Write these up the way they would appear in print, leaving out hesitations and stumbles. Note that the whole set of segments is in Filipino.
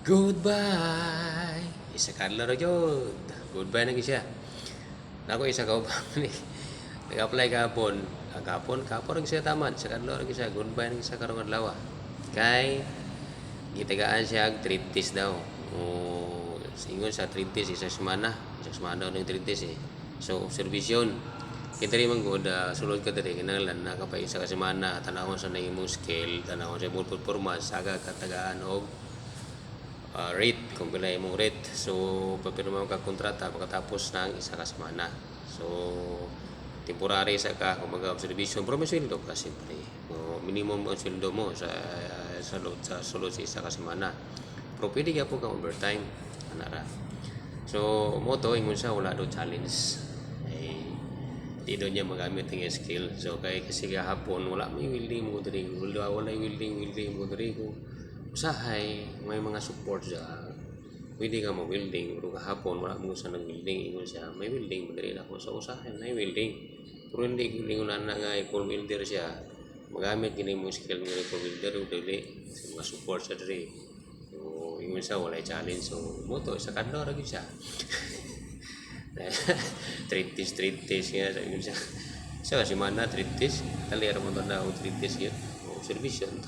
Goodbye. Isa kadlaw ra jud. Goodbye na siya. Nako isa ka upang ni. Nag-apply kahapon. Kahapon rin siya tamad. Isa kadlaw ra siya. Goodbye na siya karong adlaw. Kay gitagaan siya og treatise daw. Ingon sa treatise isa semana. Isa semana ng treatise eh. So observation. Kita rin man good, sulod ka diri kinahanglan na kapay isa ka semana tanawon sa nahimong skill, tanawon sa imong performance, aga katagaan og rate kung pila imong rate. So papirma ka kontrata pagkatapos ng isa ka semana. So temporary sa ka kung mag-observation pero may sweldo ka siyempre. Minimum ang sweldo mo sa sulod sa isa ka semana. Pero pwede ka po ka overtime anara. So mo to ingon sa wala do challenge. Di doon niya magamit ang skill. So kay kasi hapon wala may welding mo diri, wala welding mo diri ko usahay may mga support siya pwede ka mag-welding pero kahapon wala mo sa nag-welding ingon siya may welding mo diri ako so usahay may welding pero hindi ko na nga i-call welder siya magamit gini mo skill ng i-call welder dili sa mga support sa diri so ingon siya wala challenge so mo to sa kadlaw ra gyud siya treatise nga sa yun siya kasi mana treatise talera mo na o treatise yun o servisyon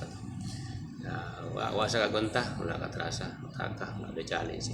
wa sa kagwanta wala ka trasa mataka wala challenge